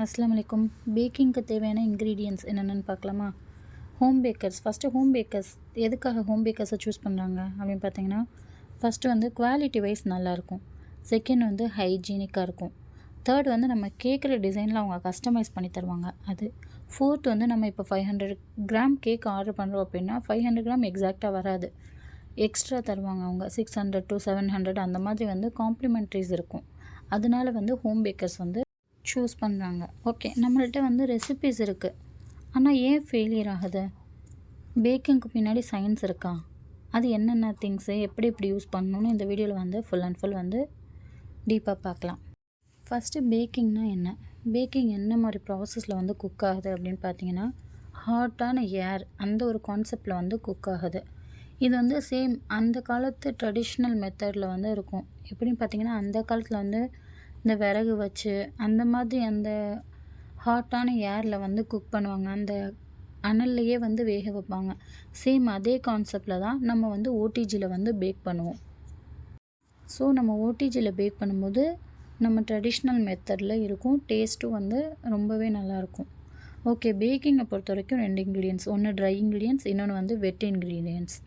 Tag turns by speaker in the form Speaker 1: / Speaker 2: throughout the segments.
Speaker 1: அஸ்ஸலாமு அலைக்கும். பேக்கிங்க்கு தேவையான இன்க்ரீடியன்ட்ஸ் என்னென்னு பார்க்கலாமா? Home bakers. First home bakers எதுக்காக ஹோம் பேக்கர்ஸை சூஸ் பண்ணுறாங்க அப்படின்னு பார்த்தீங்கன்னா, ஃபஸ்ட்டு வந்து குவாலிட்டி வைஸ் நல்லாயிருக்கும். செகண்ட் வந்து ஹைஜீனிக்காக இருக்கும். தேர்ட் வந்து நம்ம கேட்குற டிசைனில் அவங்க கஸ்டமைஸ் பண்ணி தருவாங்க அது. ஃபோர்த் வந்து நம்ம இப்போ 500 கிராம் கேக் ஆர்டர் பண்ணுறோம் அப்படின்னா 500 கிராம் எக்ஸாக்டாக வராது, எக்ஸ்ட்ரா தருவாங்க அவங்க. 600 to 700 அந்த மாதிரி வந்து காம்ப்ளிமெண்ட்ரிஸ் இருக்கும். அதனால வந்து ஹோம் பேக்கர்ஸ் வந்து சூஸ் பண்ணுறாங்க. ஓகே, நம்மள்ட்ட வந்து ரெசிபீஸ் இருக்குது, ஆனால் ஏன் ஃபெயிலியர் ஆகுது? பேக்கிங்க்கு பின்னாடி சயின்ஸ் இருக்கா? அது என்னென்ன திங்ஸு எப்படி எப்படி யூஸ் பண்ணணும்னு இந்த வீடியோவில் வந்து ஃபுல் அண்ட் ஃபுல் வந்து டீப்பாக பார்க்கலாம். ஃபஸ்ட்டு பேக்கிங்னா என்ன? பேக்கிங் என்ன மாதிரி ப்ராசஸில் வந்து குக் ஆகுது அப்படின்னு பார்த்தீங்கன்னா, ஹாட்டான ஏர் அந்த ஒரு கான்செப்டில் வந்து குக் ஆகுது. இது வந்து சேம் அந்த காலத்து ட்ரெடிஷ்னல் மெத்தடில் வந்து இருக்கும். எப்படின்னு பார்த்தீங்கன்னா, அந்த காலத்தில் வந்து இந்த விறகு வச்சு அந்த மாதிரி அந்த ஹாட்டான ஏரில் வந்து குக் பண்ணுவாங்க. அந்த அனல்லையே வந்து வேக வைப்பாங்க. சேம் அதே கான்செப்டில் தான் நம்ம வந்து ஓடிஜியில் வந்து பேக் பண்ணுவோம். ஸோ நம்ம ஓடிஜியில் பேக் பண்ணும்போது நம்ம ட்ரெடிஷ்னல் மெத்தடில் இருக்கும். டேஸ்ட்டும் வந்து ரொம்பவே நல்லாயிருக்கும். ஓகே, பேக்கிங்கை பொறுத்த வரைக்கும் 2 இன்க்ரீடியன்ட்ஸ். ஒன்று ட்ரை இன்க்ரீடியன்ட்ஸ், இன்னொன்று வந்து வெட் இன்க்ரீடியன்ட்ஸ்.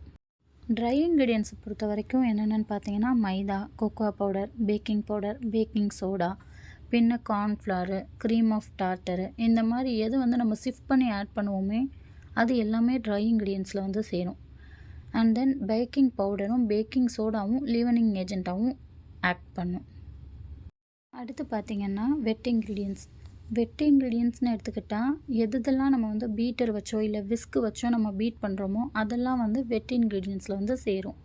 Speaker 1: ட்ரை இன்க்ரீடியன்ட்ஸை பொறுத்த வரைக்கும் என்னென்னு பார்த்தீங்கன்னா, maida, cocoa powder, baking powder, baking soda, பின்ன கார்ன்ஃப்ளவரு, க்ரீம் ஆஃப் டார்ட்டரு, இந்த மாதிரி எது வந்து நம்ம சிஃப்ட் பண்ணி ஆட் பண்ணுவோமே அது எல்லாமே ட்ரை இன்க்ரீடியன்ட்ஸில் வந்து சேரும். அண்ட் தென் பேக்கிங் பவுடரும் பேக்கிங் சோடாவும் லீவனிங் ஏஜெண்ட்டாகவும் ஆக்ட் பண்ணும். அடுத்து பார்த்திங்கன்னா வெட் இன்க்ரீடியன்ட்ஸ். வெட் இன்க்ரீடியன்ட்ஸ்னு எடுத்துக்கிட்டால் எதெல்லாம் நம்ம வந்து பீட்டர் வச்சோ இல்லை விஸ்கு வச்சோ நம்ம பீட் பண்ணுறோமோ அதெல்லாம் வந்து வெட் இன்க்ரீடியன்ட்ஸில் வந்து சேரும்.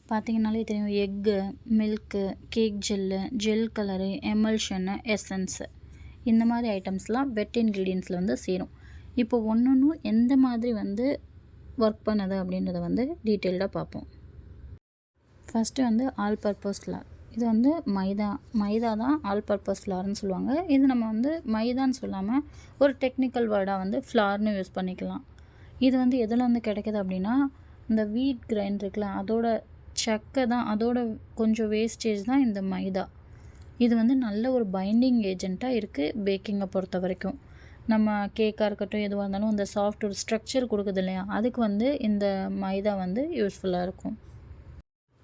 Speaker 1: பார்த்திங்கனாலே தெரியும், egg, milk, cake gel, gel colour, emulsion, essence, இந்த மாதிரி ஐட்டம்ஸ்லாம் வெட் இன்க்ரீடியன்ட்ஸில் வந்து சேரும். இப்போ ஒன்றும் எந்த மாதிரி வந்து ஒர்க் பண்ணுது அப்படின்றத வந்து டீட்டெயில்டாக பார்ப்போம். ஃபஸ்ட்டு வந்து ஆல் பர்பஸ் ஃப்ளார். இது வந்து மைதா தான் ஆல் பர்பஸ் ஃப்ளார்னு சொல்லுவாங்க. இது நம்ம வந்து மைதான்னு சொல்லாமல் ஒரு டெக்னிக்கல் வேர்டாக வந்து ஃப்ளார்னு யூஸ் பண்ணிக்கலாம். இது வந்து எதில் வந்து கிடைக்கிது அப்படின்னா, இந்த வீட் கிரைண்ட் இருக்குல்ல அதோட சக்கை தான், அதோட கொஞ்சம் வேஸ்டேஜ் தான் இந்த மைதா. இது வந்து நல்ல ஒரு பைண்டிங் ஏஜெண்ட்டாக இருக்குது பேக்கிங்கை பொறுத்த வரைக்கும். நம்ம கேக்காக இருக்கட்டும் எதுவாக இருந்தாலும் அந்த சாஃப்ட் ஒரு ஸ்ட்ரக்சர் கொடுக்குது இல்லையா, அதுக்கு வந்து இந்த மைதா வந்து யூஸ்ஃபுல்லாக இருக்கும்.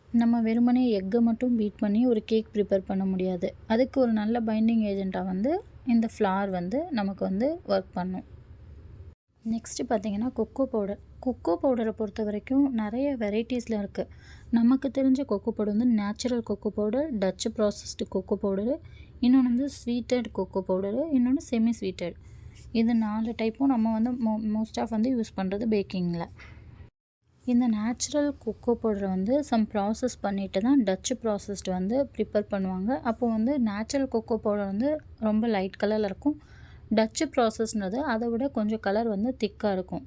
Speaker 1: நம்ம வெறுமனே எக்கை மட்டும் பீட் பண்ணி ஒரு கேக் ப்ரிப்பேர் பண்ண முடியாது. அதுக்கு ஒரு நல்ல பைண்டிங் ஏஜெண்ட்டாக வந்து இந்த ஃப்ளார் வந்து நமக்கு வந்து ஒர்க் பண்ணும். நெக்ஸ்ட்டு பார்த்திங்கன்னா கொக்கோ பவுடர். கொக்கோ பவுடரை பொறுத்த வரைக்கும் நிறைய வெரைட்டிஸில் இருக்குது. நமக்கு தெரிஞ்ச கொக்கோ பவுடர் வந்து natural cocoa powder, Dutch processed cocoa powder, இன்னொன்று வந்து ஸ்வீட்டட் கொக்கோ பவுடரு, இன்னொன்று செமி ஸ்வீட்டட். இது 4 டைப்பும் நம்ம வந்து மோஸ்ட் ஆஃப் வந்து யூஸ் பண்ணுறது பேக்கிங்கில். இந்த நேச்சுரல் கொக்கோ பவுடரை வந்து சம் ப்ராசஸ் பண்ணிவிட்டு தான் டச்சு ப்ராசஸ்டு வந்து ப்ரிப்பேர் பண்ணுவாங்க. அப்போது வந்து நேச்சுரல் கொக்கோ பவுடர் வந்து ரொம்ப லைட் கலரில் இருக்கும். டச்சு ப்ராசஸ்ன்றது அதை விட கொஞ்சம் கலர் வந்து திக்காக இருக்கும்.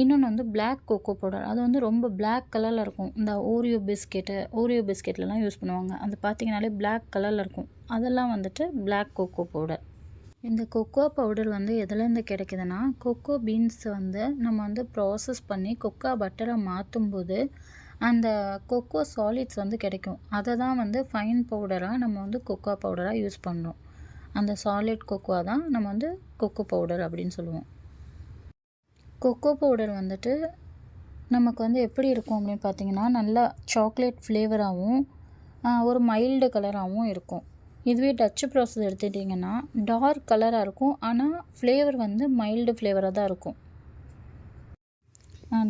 Speaker 1: இன்னொன்று வந்து பிளாக் கொக்கோ பவுடர். அது வந்து ரொம்ப பிளாக் கலரில் இருக்கும். இந்த ஓரியோ பிஸ்கெட்லலாம் யூஸ் பண்ணுவாங்க. அது பார்த்திங்கனாலே பிளாக் கலரில் இருக்கும். அதெல்லாம் வந்துட்டு பிளாக் கொக்கோ பவுடர். இந்த கொக்கோ பவுடர் வந்து எதுலேருந்து கிடைக்குதுன்னா, கொக்கோ பீன்ஸ் வந்து நம்ம வந்து ப்ராசஸ் பண்ணி கொக்கோ பட்டராக மாற்றும்போது அந்த கொக்கோ சாலிட்ஸ் வந்து கிடைக்கும். அதை தான் வந்து ஃபைன் பவுடராக நம்ம வந்து கொக்கோ பவுடராக யூஸ் பண்ணுறோம். அந்த சாலிட் கொக்கோ தான் நம்ம வந்து கொக்கோ பவுடர் அப்படின்னு சொல்லுவோம். கொக்கோ பவுடர் வந்துட்டு நமக்கு வந்து எப்படி இருக்கும் அப்படின்னு பார்த்திங்கன்னா, நல்லா சாக்லேட் ஃப்ளேவராகவும் ஒரு மைல்டு கலராகவும் இருக்கும். இதுவே டச்சு ப்ராசஸ் எடுத்துட்டிங்கன்னா டார்க் கலராக இருக்கும், ஆனால் ஃப்ளேவர் வந்து மைல்டு ஃப்ளேவராக தான் இருக்கும்.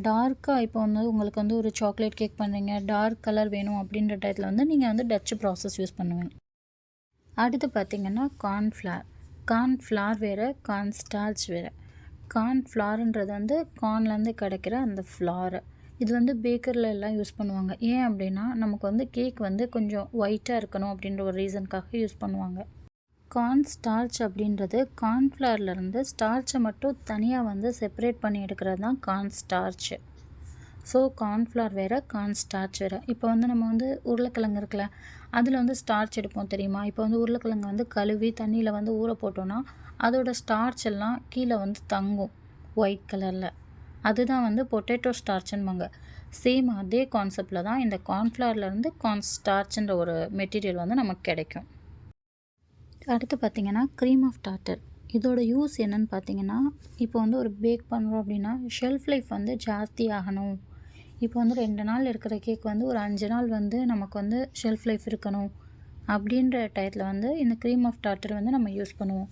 Speaker 1: டார்க்காக இப்போ வந்து உங்களுக்கு வந்து ஒரு சாக்லேட் கேக் பண்ணுறீங்க, டார்க் கலர் வேணும் அப்படின்ற டயத்தில் வந்து நீங்கள் வந்து டச்சு ப்ராசஸ் யூஸ் பண்ணுவீங்க. அடுத்து பார்த்திங்கன்னா கார்ன்ஃப்ளார் வேறு, கார்ன்ஸ்டார்ச் வேறு. கார்ன்ஃப்ளார்ன்றது வந்து கார்ன்லேருந்து கிடைக்கிற அந்த ஃப்ளாரை. இது வந்து பேக்கரில் எல்லாம் யூஸ் பண்ணுவாங்க. ஏன் அப்படின்னா நமக்கு வந்து கேக் வந்து கொஞ்சம் ஒயிட்டாக இருக்கணும் அப்படின்ற ஒரு ரீசனுக்காக யூஸ் பண்ணுவாங்க. கார்ன் ஸ்டார்ச் அப்படின்றது கார்ன்ஃப்ளவர்லேருந்து ஸ்டார்ச்சை மட்டும் தனியாக வந்து செப்பரேட் பண்ணி எடுக்கிறது தான் கார்ன் ஸ்டார்ச்சு. ஸோ கார்ன்ஃப்ளவர் வேறு, கார்ன் ஸ்டார்ச் வேறு. இப்போ வந்து நம்ம வந்து உருளைக்கிழங்கு இருக்குல்ல, அதில் வந்து ஸ்டார்ச் எடுப்போம் தெரியுமா? இப்போ வந்து உருளைக்கிழங்கு வந்து கழுவி தண்ணியில் வந்து ஊற போட்டோன்னா அதோட ஸ்டார்ச் எல்லாம் கீழே வந்து தங்கும் ஒயிட் கலரில். அதுதான் வந்து பொட்டேட்டோ ஸ்டார்ச்சுன்பாங்க. சேம் அதே கான்செப்டில் தான் இந்த கார்ன்ஃப்ளவர்லேருந்து கார்ன் ஸ்டார்ச்ன்ற ஒரு மெட்டீரியல் வந்து நமக்கு கிடைக்கும். அடுத்து பார்த்தீங்கன்னா க்ரீம் ஆஃப் டார்ட்டர். இதோட யூஸ் என்னன்னு பார்த்தீங்கன்னா, இப்போ வந்து ஒரு பேக் பண்ணுறோம் அப்படின்னா, ஷெல்ஃப் லைஃப் வந்து ஜாஸ்தி ஆகணும். இப்போ வந்து 2 நாள் இருக்கிற கேக் வந்து ஒரு 5 நாள் வந்து நமக்கு வந்து ஷெல்ஃப் லைஃப் இருக்கணும். அப்படின்ற டயத்தில் வந்து இந்த க்ரீம் ஆஃப் டார்ட்டர் வந்து நம்ம யூஸ் பண்ணுவோம்.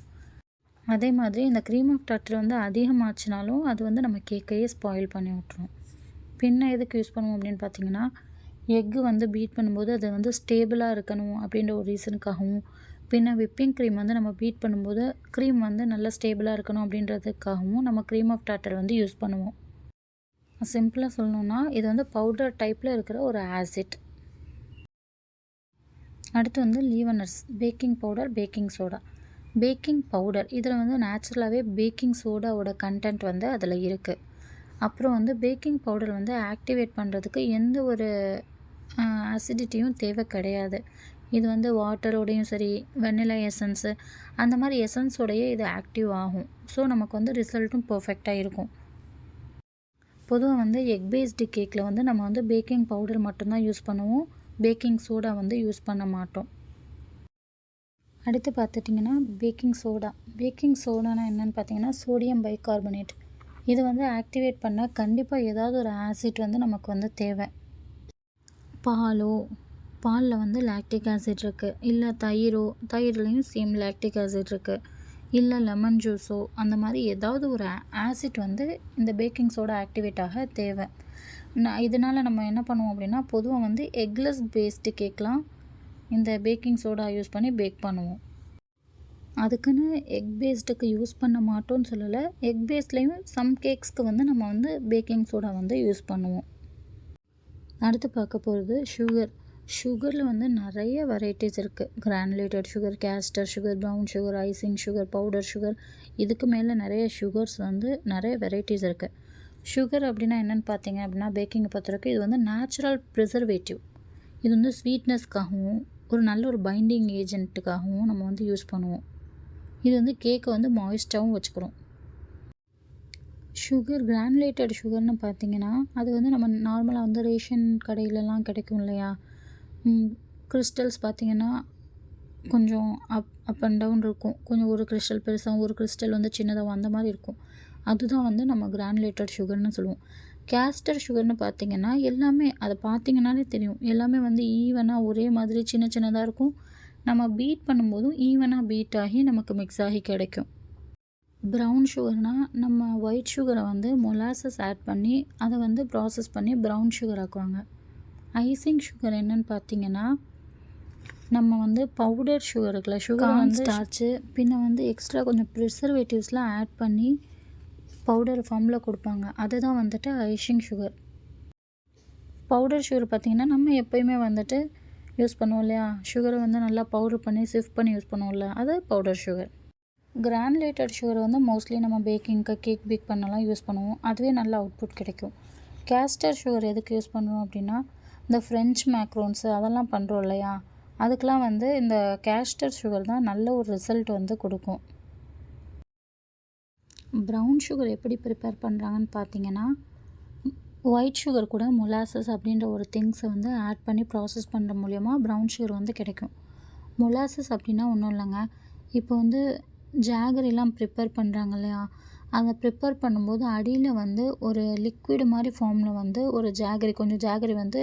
Speaker 1: அதே மாதிரி இந்த க்ரீம் ஆஃப் டார்ட்டர் வந்து அதிகமாச்சுனாலும் அது வந்து நம்ம கேக்கையே ஸ்பாயில் பண்ணி விட்டுரும். பின்ன எதுக்கு யூஸ் பண்ணுவோம் அப்படின்னு பார்த்தீங்கன்னா, எக்கு வந்து பீட் பண்ணும்போது அது வந்து ஸ்டேபிளாக இருக்கணும் அப்படின்ற ஒரு ரீசனுக்காகவும், பின்ன விப்பிங் க்ரீம் வந்து நம்ம பீட் பண்ணும்போது க்ரீம் வந்து நல்லா ஸ்டேபிளாக இருக்கணும் அப்படின்றதுக்காகவும் நம்ம க்ரீம் ஆஃப் டார்ட்டர் வந்து யூஸ் பண்ணுவோம். சிம்பிளாக சொல்லணுன்னா இது வந்து பவுடர் டைப்பில் இருக்கிற ஒரு ஆசிட். அடுத்து வந்து leaveners, baking powder, baking soda. Baking powder இதில் வந்து நேச்சுரலாகவே பேக்கிங் சோடாவோட கண்டென்ட் வந்து அதில் இருக்குது. அப்புறம் வந்து பேக்கிங் பவுடர் வந்து ஆக்டிவேட் பண்ணுறதுக்கு எந்த ஒரு அசிடிட்டியும் தேவை கிடையாது. இது வந்து வாட்டரோடையும் சரி, வெண்ணிலா எசன்ஸு அந்த மாதிரி எசன்ஸோடையே இது ஆக்டிவ் ஆகும். ஸோ நமக்கு வந்து ரிசல்ட்டும் பர்ஃபெக்டாக இருக்கும். பொதுவாக வந்து எக் பேஸ்டு கேக்கில் வந்து நம்ம வந்து பேக்கிங் பவுடர் மட்டும்தான் யூஸ் பண்ணுவோம். பேக்கிங் சோடா வந்து யூஸ் பண்ண மாட்டோம். அடுத்து பார்த்துட்டிங்கன்னா பேக்கிங் சோடா. பேக்கிங் சோடானா என்னென்னு பார்த்தீங்கன்னா சோடியம் பைகார்பனேட். இது வந்து ஆக்டிவேட் பண்ண கண்டிப்பாக ஏதாவது ஒரு ஆசிட் வந்து நமக்கு வந்து தேவை. பாலில் வந்து லாக்டிக் ஆசிட் இருக்குது, இல்லை தயிர்லேயும் சேம் லாக்டிக் ஆசிட் இருக்குது, இல்லை லெமன் ஜூஸோ அந்த மாதிரி ஏதாவது ஒரு ஆசிட் வந்து இந்த பேக்கிங் சோடா ஆக்டிவேட் ஆக தேவை. இதனால் நம்ம என்ன பண்ணுவோம் அப்படின்னா, பொதுவாக வந்து எக்லெஸ் பேஸ்டு கேக்லாம் இந்த பேக்கிங் சோடா யூஸ் பண்ணி பேக் பண்ணுவோம். அதுக்குன்னு எக் பேஸ்டுக்கு யூஸ் பண்ண மாட்டோம்னு சொல்லலை. எக் பேஸ்ட்லேயும் சம் கேக்ஸ்க்கு வந்து நம்ம வந்து பேக்கிங் சோடா வந்து யூஸ் பண்ணுவோம். அடுத்து பார்க்க போகிறது சுகரில் வந்து நிறைய வெரைட்டிஸ் இருக்குது. Granulated sugar, castor sugar, brown sugar, icing sugar, powder sugar, இதுக்கு மேலே நிறைய சுகர்ஸ் வந்து நிறைய வெரைட்டிஸ் இருக்குது. சுகர் அப்படின்னா என்னென்னு பார்த்தீங்க அப்படின்னா, பேக்கிங்கை பொறுத்தவரைக்கும் இது வந்து நேச்சுரல் ப்ரிசர்வேட்டிவ். இது வந்து ஸ்வீட்னஸ்க்காகவும் ஒரு நல்ல ஒரு பைண்டிங் ஏஜென்ட்டுக்காகவும் நம்ம வந்து யூஸ் பண்ணுவோம். இது வந்து கேக்கை வந்து மாய்ஸ்டாகவும் வச்சுக்கிறோம். கிரானுலேட்டட் சுகர்னு பார்த்தீங்கன்னா, அது வந்து நம்ம நார்மலாக வந்து ரேஷன் கடையிலலாம் கிடைக்கும் இல்லையா? கிறிஸ்டல்ஸ் பார்த்திங்கன்னா கொஞ்சம் அப் அண்ட் டவுன் இருக்கும். கொஞ்சம் ஒரு கிறிஸ்டல் பெருசாகவும் ஒரு கிறிஸ்டல் வந்து சின்னதாகவும் அந்த மாதிரி இருக்கும். அதுதான் வந்து நம்ம கிரானுலேட்டட் சுகர்னு சொல்லுவோம். கேஸ்டர் சுகர்னு பார்த்திங்கன்னா எல்லாமே அதை பார்த்திங்கனாலே தெரியும். எல்லாமே வந்து ஈவனாக ஒரே மாதிரி சின்ன சின்னதாக இருக்கும். நம்ம பீட் பண்ணும்போதும் ஈவனாக பீட் ஆகி நமக்கு மிக்ஸ் ஆகி கிடைக்கும். ப்ரௌன் சுகர்னால் நம்ம ஒயிட் சுகரை வந்து மொலாசஸ் ஆட் பண்ணி அதை வந்து ப்ராசஸ் பண்ணி ப்ரௌன் சுகர் ஆக்குவாங்க. ஐசிங் சுகர் என்னென்னு பார்த்தீங்கன்னா, நம்ம வந்து பவுடர் சுகர் இருக்குல்ல, சுகர் வந்து ஸ்டார்ச்சு பின்ன வந்து எக்ஸ்ட்ரா கொஞ்சம் ப்ரிசர்வேட்டிவ்ஸ்லாம் ஆட் பண்ணி பவுடர் ஃபார்மில் கொடுப்பாங்க. அதுதான் வந்துட்டு ஐசிங் சுகர். பவுடர் சுகர் பார்த்திங்கன்னா நம்ம எப்போயுமே வந்துட்டு யூஸ் பண்ணுவோம் இல்லையா? சுகரை வந்து நல்லா பவுடர் பண்ணி சிஃப்ட் பண்ணி யூஸ் பண்ணுவோம்ல, அது பவுடர் சுகர். கிரானுலேட்டட் சுகர் வந்து மோஸ்ட்லி நம்ம பேக்கிங்க்கு கேக் பேக் பண்ணலாம் யூஸ் பண்ணுவோம். அதுவே நல்ல அவுட்புட் கிடைக்கும். கேஸ்டர் சுகர் எதுக்கு யூஸ் பண்ணுறோம் அப்படின்னா, இந்த ஃப்ரெஞ்ச் மேக்ரோன்ஸு அதெல்லாம் பண்ணுறோம் இல்லையா? அதுக்கெலாம் வந்து இந்த கேஸ்டர் சுகர் தான் நல்ல ஒரு ரிசல்ட் வந்து கொடுக்கும். ப்ரௌன் சுகர் எப்படி ப்ரிப்பேர் பண்ணுறாங்கன்னு பார்த்தீங்கன்னா, ஒயிட் சுகர் கூட மொலாசஸ் அப்படின்ற ஒரு திங்ஸை வந்து ஆட் பண்ணி ப்ராசஸ் பண்ணுற மூலயமா ப்ரௌன் சுகர் வந்து கிடைக்கும். மொலாசஸ் அப்படின்னா ஒன்றும் இல்லைங்க. இப்போ வந்து ஜாகரிலாம் ப்ரிப்பேர் பண்ணுறாங்க இல்லையா? அதை ப்ரிப்பேர் பண்ணும்போது அடியில் வந்து ஒரு லிக்விட் மாதிரி ஃபார்மில் வந்து ஒரு கொஞ்சம் ஜாகரி வந்து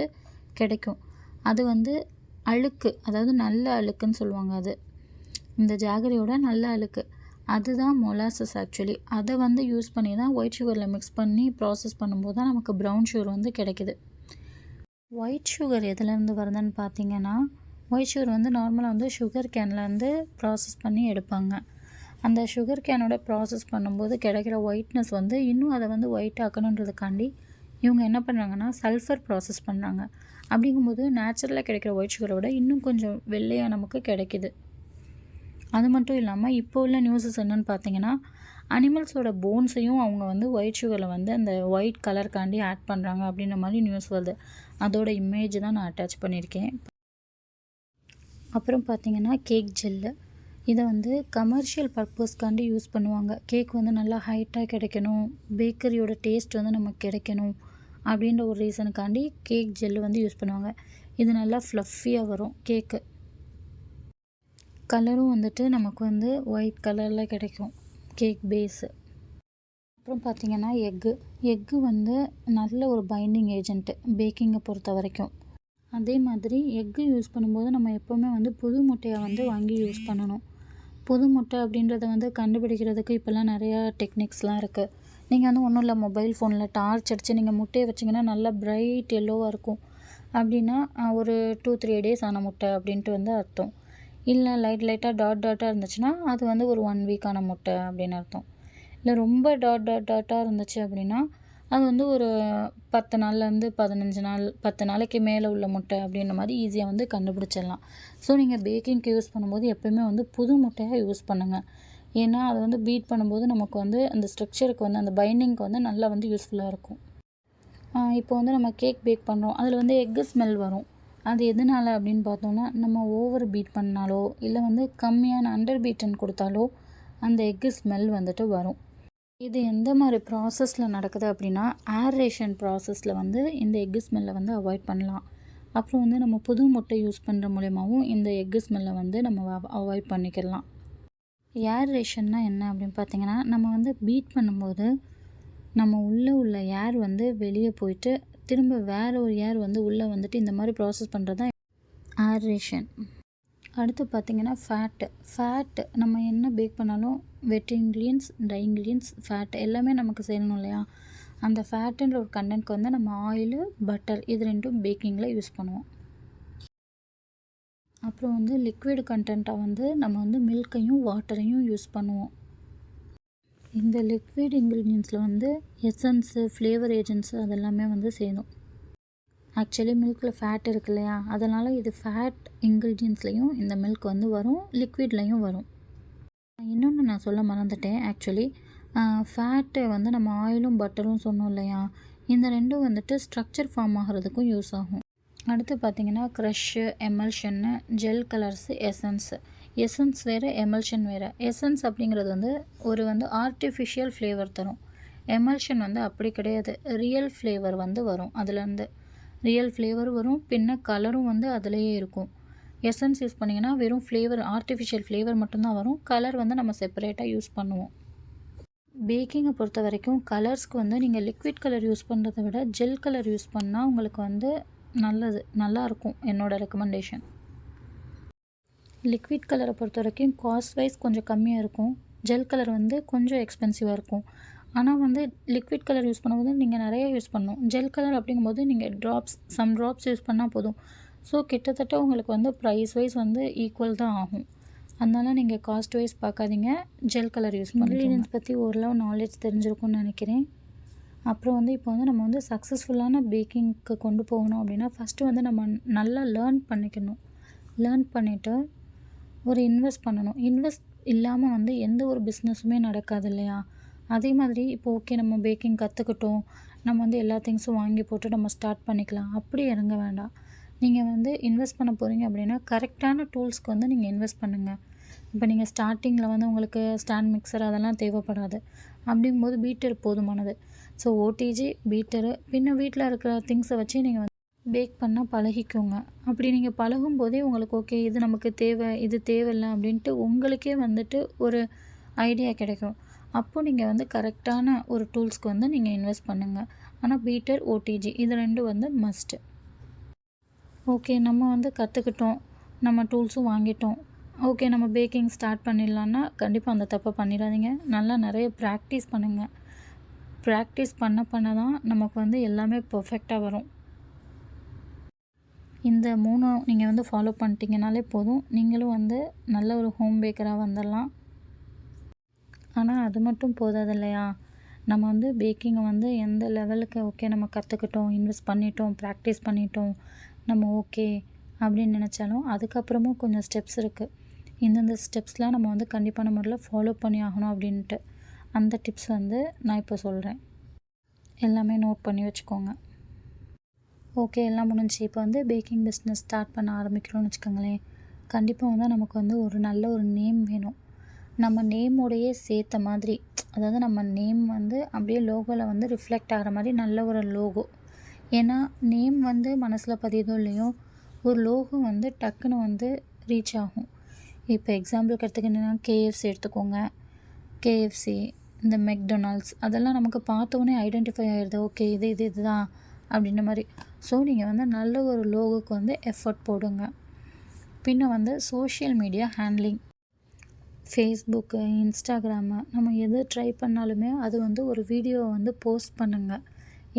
Speaker 1: கிடைக்கும். அது வந்து அழுக்கு, அதாவது நல்ல அழுக்குன்னு சொல்லுவாங்க. அது இந்த ஜாகரியோட நல்ல அழுக்கு, அதுதான் மொலாசஸ் ஆக்சுவலி. அதை வந்து யூஸ் பண்ணி தான் ஒயிட் சுகரில் மிக்ஸ் பண்ணி ப்ராசஸ் பண்ணும்போது தான் நமக்கு ப்ரௌன் சுகர் வந்து கிடைக்குது. ஒயிட் சுகர் எதுலேருந்து வருதுன்னு பார்த்தீங்கன்னா, ஒயிட் சுகர் வந்து நார்மலாக வந்து சுகர் கேன்லேருந்து ப்ராசஸ் பண்ணி எடுப்பாங்க. அந்த சுகர் கேனோட ப்ராசஸ் பண்ணும்போது கிடைக்கிற ஒயிட்னஸ் வந்து இன்னும் அதை வந்து ஒயிட் ஆக்கணுன்றதுக்காண்டி இவங்க என்ன பண்ணுறாங்கன்னா சல்ஃபர் ப்ராசஸ் பண்ணுறாங்க. அப்படிங்கும்போது நேச்சுரலாக கிடைக்கிற ஒயிட் சுகரை விட இன்னும் கொஞ்சம் வெள்ளையாக நமக்கு கிடைக்கிது. அது மட்டும் இல்லாமல் இப்போ உள்ள நியூஸஸ் என்னென்னு பார்த்தீங்கன்னா, அனிமல்ஸோட போன்ஸையும் அவங்க வந்து ஒயிட் சுகரில் வந்து அந்த ஒயிட் கலருக்காண்டி ஆட் பண்ணுறாங்க அப்படின்ற மாதிரி நியூஸ் வருது. அதோட இமேஜ் தான் நான் அட்டாச் பண்ணியிருக்கேன். அப்புறம் பார்த்திங்கன்னா கேக் ஜெல்லு, இதை வந்து கமர்ஷியல் பர்பஸ்க்காண்டி யூஸ் பண்ணுவாங்க. கேக் வந்து நல்லா ஹைட்டாக கிடைக்கணும், பேக்கரியோட டேஸ்ட் வந்து நமக்கு கிடைக்கணும் அப்படின்ற ஒரு ரீசனுக்காண்டி கேக் ஜெல்லு வந்து யூஸ் பண்ணுவாங்க. இது நல்லா ஃப்ளஃபியாக வரும் கேக்கு. கலரும் வந்துட்டு நமக்கு வந்து ஒயிட் கலரில் கிடைக்கும் கேக் பேஸு. அப்புறம் பார்த்திங்கன்னா எக்கு வந்து நல்ல ஒரு பைண்டிங் ஏஜென்ட்டு பேக்கிங்கை பொறுத்த வரைக்கும். அதே மாதிரி எக்கு யூஸ் பண்ணும்போது நம்ம எப்போவுமே வந்து புது முட்டையை வந்து வாங்கி யூஸ் பண்ணணும். புது முட்டை அப்படின்றத வந்து கண்டுபிடிக்கிறதுக்கு இப்போல்லாம் நிறையா டெக்னிக்ஸ்லாம் இருக்குது. நீங்கள் வந்து ஒன்றும் இல்லை, மொபைல் ஃபோனில் டார்ச் அடித்து நீங்கள் முட்டையை வச்சிங்கன்னா நல்லா பிரைட் எல்லோவாக இருக்கும். அப்படின்னா ஒரு 2-3 டேஸ் ஆன முட்டை அப்படின்ட்டு வந்து அர்த்தம். இல்லை லைட்டாக டாட்டாக இருந்துச்சுன்னா அது வந்து ஒரு 1 வீக் ஆன முட்டை அப்படின்னு அர்த்தம். இல்லை ரொம்ப டாட்டாக இருந்துச்சு அப்படின்னா அது வந்து ஒரு 10 நாள்லேருந்து 15 நாள், 10 நாளைக்கு மேலே உள்ள முட்டை அப்படின்ற மாதிரி ஈஸியாக வந்து கண்டுபிடிச்சிடலாம். ஸோ நீங்கள் பேக்கிங்க்கு யூஸ் பண்ணும்போது எப்போயுமே வந்து புது முட்டையாக யூஸ் பண்ணுங்கள். ஏன்னா அது வந்து பீட் பண்ணும்போது நமக்கு வந்து அந்த ஸ்ட்ரக்சருக்கு வந்து அந்த பைண்டிங்க்கு வந்து நல்லா வந்து யூஸ்ஃபுல்லாக இருக்கும். இப்போ வந்து நம்ம கேக் பேக் பண்ணுறோம், அதில் வந்து எக்கு ஸ்மெல் வரும். அது எதனால் அப்படின்னு பார்த்தோன்னா, நம்ம ஓவர் பீட் பண்ணாலோ இல்லை வந்து கம்மியான அண்டர் பீட்டன் கொடுத்தாலோ அந்த எக்கு ஸ்மெல் வந்துட்டு வரும். இது எந்த மாதிரி ப்ராசஸில் நடக்குது அப்படின்னா, ஏரேஷன் ப்ராசஸில் வந்து இந்த எக்கு ஸ்மெல்லை வந்து அவாய்ட் பண்ணலாம். அப்புறம் வந்து நம்ம புது முட்டை யூஸ் பண்ணுற மூலியமாகவும் இந்த எக்கு ஸ்மெல்லை வந்து நம்ம அவாய்ட் பண்ணிக்கலாம். ஏரேஷன்னா என்ன அப்படின்னு பார்த்தீங்கன்னா, நம்ம வந்து பீட் பண்ணும்போது நம்ம உள்ளே உள்ள ஏர் வந்து வெளியே போயிட்டு திரும்ப வேறு ஒரு ஏர் வந்து உள்ளே வந்துட்டு இந்த மாதிரி ப்ராசஸ் பண்ணுறது தான் ஏரேஷன். அடுத்து பார்த்திங்கன்னா ஃபேட்டு நம்ம என்ன பேக் பண்ணாலும் வெட் இன்க்ரீடியன்ஸ், ட்ரை இன்க்ரீடியன்ஸ், ஃபேட் எல்லாமே நமக்கு செய்யணும் இல்லையா? அந்த ஃபேட்டுன்ற ஒரு கண்டென்ட்க்கு வந்து நம்ம ஆயிலு, பட்டர் இது ரெண்டும் பேக்கிங்கில் யூஸ் பண்ணுவோம். அப்புறம் வந்து லிக்விட் கண்டென்ட்டாக வந்து நம்ம வந்து மில்கையும் வாட்டரையும் யூஸ் பண்ணுவோம். இந்த லிக்விட் இன்க்ரீடியன்ஸில் வந்து எசன்ஸு, ஃப்ளேவர் ஏஜென்ட்ஸு அதெல்லாமே வந்து செய்யணும். ஆக்சுவலி மில்கில் ஃபேட் இருக்கு இல்லையா, அதனால் இது ஃபேட் இன்க்ரீடியன்ட்ஸ்லேயும் இந்த மில்க் வந்து வரும், லிக்விட்லேயும் வரும். இன்னொன்று நான் சொல்ல மறந்துட்டேன். ஆக்சுவலி ஃபேட்டு வந்து நம்ம ஆயிலும் பட்டரும் சொன்னோம் இல்லையா, இந்த ரெண்டும் வந்துட்டு ஸ்ட்ரக்சர் ஃபார்ம் ஆகிறதுக்கும் யூஸ் ஆகும். அடுத்து பார்த்திங்கன்னா க்ரஷ்ஷு, எமல்ஷன்னு, ஜெல் கலர்ஸு, எசன்ஸ் வேறு, எமல்ஷன் வேறு. எசன்ஸ் அப்படிங்கிறது வந்து வந்து ஆர்டிஃபிஷியல் ஃப்ளேவர் தரும். எமல்ஷன் வந்து அப்படி கிடையாது, ரியல் ஃப்ளேவர் வந்து வரும். அதுலேருந்து ரியல் ஃப்ளேவர் வரும், பின்ன கலரும் வந்து அதிலேயே இருக்கும். எசன்ஸ் யூஸ் பண்ணிங்கன்னா வெறும் ஃப்ளேவர், ஆர்டிஃபிஷியல் ஃப்ளேவர் மட்டும்தான் வரும். கலர் வந்து நம்ம செப்பரேட்டாக யூஸ் பண்ணுவோம். பேக்கிங்கை பொறுத்த வரைக்கும் கலர்ஸ்க்கு வந்து நீங்கள் லிக்விட் கலர் யூஸ் பண்ணுறதை விட ஜெல் கலர் யூஸ் பண்ணால் உங்களுக்கு வந்து நல்லாயிருக்கும். என்னோடய ரெக்கமெண்டேஷன். லிக்விட் கலரை பொறுத்த வரைக்கும் காஸ்ட் வைஸ் கொஞ்சம் கம்மியாக இருக்கும், ஜெல் கலர் வந்து கொஞ்சம் எக்ஸ்பென்சிவாக இருக்கும். ஆனால் வந்து லிக்விட் கலர் யூஸ் பண்ணும்போது நீங்கள் நிறைய யூஸ் பண்ணணும். ஜெல் கலர் அப்படிங்கும்போது நீங்கள் சம் ட்ராப்ஸ் யூஸ் பண்ணால் போதும். ஸோ கிட்டத்தட்ட உங்களுக்கு வந்து ப்ரைஸ் வைஸ் வந்து ஈக்குவல் தான் ஆகும். அதனால் நீங்கள் காஸ்ட் வைஸ் பார்க்காதீங்க, ஜெல் கலர் யூஸ் பண்ணுங்க. இன்க்ரீடியன்ஸ் பற்றி ஓரளவு நாலேஜ் தெரிஞ்சிருக்கும்னு நினைக்கிறேன். அப்புறம் வந்து இப்போ வந்து நம்ம வந்து சக்ஸஸ்ஃபுல்லான பேக்கிங்க்கு கொண்டு போகணும் அப்படின்னா ஃபஸ்ட்டு வந்து நம்ம நல்லா லேர்ன் பண்ணிவிட்டு ஒரு இன்வெஸ்ட் பண்ணணும். இன்வெஸ்ட் இல்லாமல் வந்து எந்த ஒரு பிஸ்னஸுமே நடக்காது இல்லையா? அதே மாதிரி இப்போ ஓகே நம்ம பேக்கிங் கற்றுக்கிட்டோம், நம்ம வந்து எல்லா திங்ஸும் வாங்கி போட்டு நம்ம ஸ்டார்ட் பண்ணிக்கலாம், அப்படி இறங்க வேண்டாம். நீங்கள் வந்து இன்வெஸ்ட் பண்ண போகிறீங்க அப்படின்னா கரெக்டான டூல்ஸ்க்கு வந்து நீங்கள் இன்வெஸ்ட் பண்ணுங்கள். இப்போ நீங்கள் ஸ்டார்டிங்கில் வந்து உங்களுக்கு ஸ்டாண்ட் மிக்சர் அதெல்லாம் தேவைப்படாது. அப்படிங்கும்போது பீட்டர் போதுமானது. ஸோ ஓடிஜி, பீட்டரு, பின்ன வீட்டில் இருக்கிற திங்ஸை வச்சு நீங்கள் வந்து பேக் பண்ணால் பழகிக்கோங்க. அப்படி நீங்கள் பழகும் போதே உங்களுக்கு ஓகே இது நமக்கு தேவை, இது தேவையில்லை அப்படின்ட்டு உங்களுக்கே வந்துட்டு ஒரு ஐடியா கிடைக்கும். அப்போது நீங்கள் வந்து கரெக்டான ஒரு டூல்ஸ்க்கு வந்து நீங்கள் இன்வெஸ்ட் பண்ணுங்கள். ஆனால் பீட்டர், ஓடிஜி இது ரெண்டும் வந்து மஸ்ட்டு. ஓகே நம்ம வந்து கற்றுக்கிட்டோம், நம்ம டூல்ஸும் வாங்கிட்டோம், ஓகே நம்ம பேக்கிங் ஸ்டார்ட் பண்ணிடலான்னா கண்டிப்பாக அந்த தப்பை பண்ணிடாதீங்க. நல்லா நிறைய ப்ராக்டிஸ் பண்ணுங்கள். ப்ராக்டிஸ் பண்ண தான் நமக்கு வந்து எல்லாமே பர்ஃபெக்டாக வரும். இந்த 3 நீங்கள் வந்து ஃபாலோ பண்ணிட்டீங்கனாலே போதும், நீங்களும் வந்து நல்ல ஒரு ஹோம் பேக்கராக வந்துடலாம். ஆனால் அது மட்டும் போதாது இல்லையா? நம்ம வந்து பேக்கிங்கை வந்து எந்த லெவலுக்கு ஓகே நம்ம கற்றுக்கிட்டோம், இன்வெஸ்ட் பண்ணிட்டோம், ப்ராக்டிஸ் பண்ணிட்டோம், நம்ம ஓகே அப்படின்னு நினச்சாலும் அதுக்கப்புறமும் கொஞ்சம் ஸ்டெப்ஸ் இருக்குது. இந்தந்த ஸ்டெப்ஸ்லாம் நம்ம வந்து கண்டிப்பான முறையில் ஃபாலோ பண்ணி ஆகணும் அப்படின்ட்டு அந்த டிப்ஸ் வந்து நான் இப்போ சொல்கிறேன். எல்லாமே நோட் பண்ணி வச்சுக்கோங்க. ஓகே எல்லாம் முடிஞ்சு இப்போ வந்து பேக்கிங் பிஸ்னஸ் ஸ்டார்ட் பண்ண ஆரம்பிக்கிறோம்னு வச்சுக்கோங்களேன். கண்டிப்பாக வந்து நமக்கு வந்து ஒரு நல்ல ஒரு நேம் வேணும். நம்ம நேமோடையே சேர்த்த மாதிரி, அதாவது நம்ம நேம் வந்து அப்படியே லோகோவில் வந்து ரிஃப்ளெக்ட் ஆகிற மாதிரி நல்ல ஒரு லோகோ. ஏன்னா நேம் வந்து மனசில் பதியுதோ இல்லையோ, ஒரு லோகோ வந்து டக்குன்னு வந்து ரீச் ஆகும். இப்போ எக்ஸாம்பிளுக்கு எடுத்துக்கிட்டிங்கன்னா கேஎஃப்சி எடுத்துக்கோங்க. கேஎஃப்சி, இந்த மெக்டொனால்ட்ஸ் அதெல்லாம் நமக்கு பார்த்தோன்னே ஐடென்டிஃபை ஆகிடுது. ஓகே இதுதான் அப்படின்ற மாதிரி. ஸோ நீங்கள் வந்து நல்ல ஒரு லோகோக்கு வந்து எஃபர்ட் போடுங்க. பின்ன வந்து social media handling, Facebook, Instagram நம்ம எது ட்ரை பண்ணாலுமே அது வந்து ஒரு வீடியோவை வந்து போஸ்ட் பண்ணுங்கள்.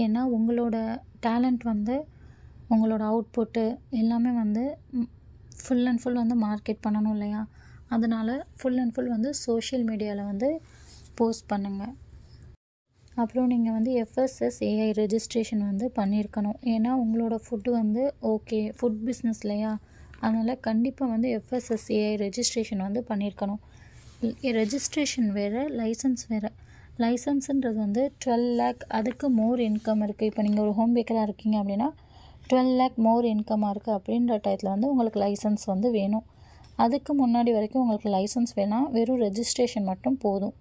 Speaker 1: ஏன்னா உங்களோட டேலண்ட் வந்து உங்களோட அவுட்புட்டு எல்லாமே வந்து ஃபுல் அண்ட் ஃபுல் வந்து மார்க்கெட் பண்ணணும் இல்லையா? அதனால் ஃபுல் அண்ட் ஃபுல் வந்து சோஷியல் மீடியாவில் வந்து போஸ்ட் பண்ணுங்கள். அப்புறம் நீங்கள் வந்து FSSAI ரெஜிஸ்ட்ரேஷன் வந்து பண்ணியிருக்கணும். ஏன்னா உங்களோட ஃபுட்டு வந்து ஓகே ஃபுட் பிஸ்னஸ் இல்லையா? அதனால் கண்டிப்பாக வந்து FSSAI ரெஜிஸ்ட்ரேஷன் வந்து பண்ணியிருக்கணும். ரெஜிஸ்ட்ரேஷன் வேறு, லைசன்ஸ் வேறு. லைசன்ஸுன்றது வந்து 12 lakh அதுக்கு மோர் இன்கம் இருக்குது. இப்போ நீங்கள் ஒரு ஹோம் பேக்கராக இருக்கீங்க அப்படின்னா 12 lakh மோர் இன்கமாக இருக்குது அப்படின்ற டயத்தில் வந்து உங்களுக்கு லைசன்ஸ் வந்து வேணும். அதுக்கு முன்னாடி வரைக்கும் உங்களுக்கு லைசன்ஸ் வேணாம், வெறும் ரெஜிஸ்ட்ரேஷன் மட்டும் போதும்.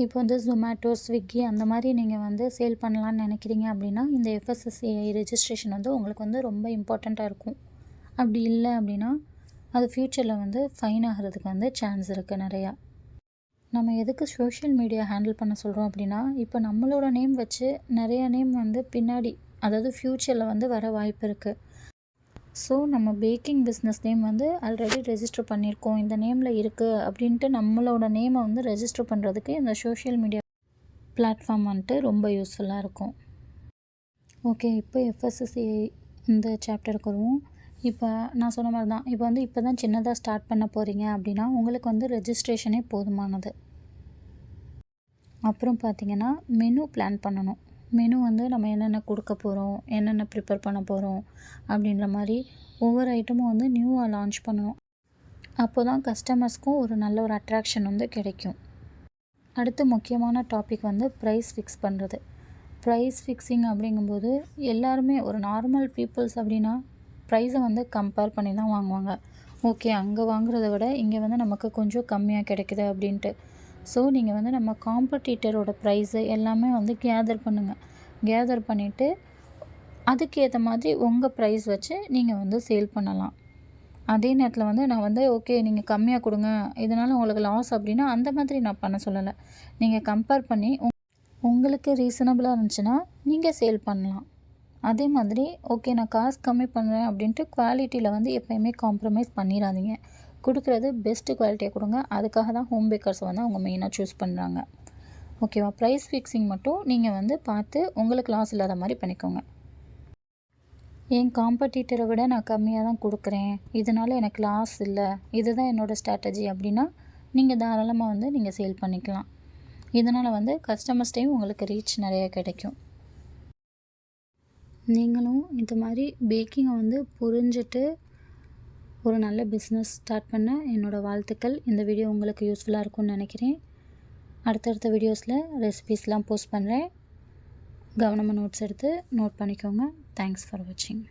Speaker 1: இப்போ வந்து Zomato, Swiggy அந்த மாதிரி நீங்கள் வந்து சேல் பண்ணலான்னு நினைக்கிறீங்க அப்படின்னா இந்த FSSAI ரெஜிஸ்ட்ரேஷன் வந்து உங்களுக்கு வந்து ரொம்ப இம்பார்ட்டண்ட்டாக இருக்கும். அப்படி இல்லை அப்படின்னா அது ஃப்யூச்சரில் வந்து ஃபைன் ஆகிறதுக்கு வந்து சான்ஸ் இருக்குது நிறையா. நம்ம எதுக்கு சோஷியல் மீடியா ஹேண்டில் பண்ண சொல்கிறோம் அப்படின்னா, இப்போ நம்மளோட நேம் வச்சு நிறையா நேம் வந்து பின்னாடி அதாவது ஃப்யூச்சரில் வந்து வர வாய்ப்பு இருக்குது. ஸோ நம்ம பேக்கிங் பிஸ்னஸ் நேம் வந்து ஆல்ரெடி ரெஜிஸ்டர் பண்ணியிருக்கோம், இந்த நேமில் இருக்குது அப்படின்ட்டு நம்மளோட நேமை வந்து ரெஜிஸ்டர் பண்ணுறதுக்கு இந்த சோஷியல் மீடியா பிளாட்ஃபார்ம் வந்துட்டு ரொம்ப யூஸ்ஃபுல்லாக இருக்கும். ஓகே, இப்போ FSSAI இந்த சாப்டருக்கு வருவோம். இப்போ நான் சொன்ன மாதிரி தான், இப்போ வந்து இப்போ தான் சின்னதாக ஸ்டார்ட் பண்ண போகிறீங்க அப்படின்னா உங்களுக்கு வந்து ரெஜிஸ்ட்ரேஷனே போதுமானது. அப்புறம் பார்த்திங்கன்னா மெனு பிளான் பண்ணணும். மெனு வந்து நம்ம என்னென்ன கொடுக்க போகிறோம், என்னென்ன ப்ரிப்பேர் பண்ண போகிறோம் அப்படின்ற மாதிரி ஒவ்வொரு ஐட்டமும் வந்து நியூவாக லான்ச் பண்ணணும். அப்போ தான் கஸ்டமர்ஸ்க்கும் ஒரு நல்ல ஒரு அட்ராக்ஷன் வந்து கிடைக்கும். அடுத்து முக்கியமான டாபிக் வந்து ப்ரைஸ் ஃபிக்ஸ் பண்ணுறது. ப்ரைஸ் ஃபிக்ஸிங் அப்படிங்கும்போது எல்லாருமே ஒரு நார்மல் பீப்புள்ஸ் அப்படின்னா ப்ரைஸை வந்து கம்பேர் பண்ணி தான் வாங்குவாங்க. ஓகே அங்கே வாங்குறத விட இங்கே வந்து நமக்கு கொஞ்சம் கம்மியாக கிடைக்குது அப்படின்ட்டு. ஸோ நீங்கள் வந்து நம்ம காம்படிட்டரோட ப்ரைஸு எல்லாமே வந்து கேதர் பண்ணுங்கள். கேதர் பண்ணிவிட்டு அதுக்கேற்ற மாதிரி உங்கள் ப்ரைஸ் வச்சு நீங்கள் வந்து சேல் பண்ணலாம். அதே நேரத்தில் வந்து நான் வந்து ஓகே நீங்கள் கம்மியாக கொடுங்க இதனால் உங்களுக்கு லாஸ் அப்படின்னா அந்த மாதிரி நான் பண்ண சொல்லலை. நீங்கள் கம்பேர் பண்ணி உங்களுக்கு ரீசனபிளாக இருந்துச்சுன்னா நீங்கள் சேல் பண்ணலாம். அதே மாதிரி ஓகே நான் காசு கம்மி பண்ணுறேன் அப்படின்ட்டு குவாலிட்டியில் வந்து எப்போயுமே காம்ப்ரமைஸ் பண்ணிடாதீங்க. கொடுக்குறது பெஸ்ட்டு குவாலிட்டியாக கொடுங்க. அதுக்காக தான் ஹோம் பேக்கர்ஸை வந்து அவங்க மெயினாக சூஸ் பண்ணுறாங்க. ஓகேவா? ப்ரைஸ் ஃபிக்ஸிங் மட்டும் நீங்கள் வந்து பார்த்து உங்களுக்கு லாஸ் இல்லாத மாதிரி பண்ணிக்கோங்க. என் காம்படிட்டரை விட நான் கம்மியாக தான் கொடுக்குறேன், இதனால் எனக்கு லாஸ் இல்லை, இதுதான் என்னோடய ஸ்ட்ராட்டஜி அப்படின்னா நீங்கள் தாராளமாக வந்து நீங்கள் சேல் பண்ணிக்கலாம். இதனால் வந்து கஸ்டமர்ஸ்டையும் உங்களுக்கு ரீச் நிறையா கிடைக்கும். நீங்களும் இந்த மாதிரி பேக்கிங்கை வந்து புரிஞ்சுட்டு ஒரு நல்ல பிஸ்னஸ் ஸ்டார்ட் பண்ண என்னோடய வாழ்த்துக்கள். இந்த வீடியோ உங்களுக்கு யூஸ்ஃபுல்லாக இருக்கும்னு நினைக்கிறேன். அடுத்தடுத்த வீடியோஸில் ரெசிபீஸ்லாம் போஸ்ட் பண்ணுறேன். கவனமாக நோட்ஸ் எடுத்து நோட் பண்ணிக்கோங்க. தேங்க்ஸ் ஃபார் வாட்சிங்.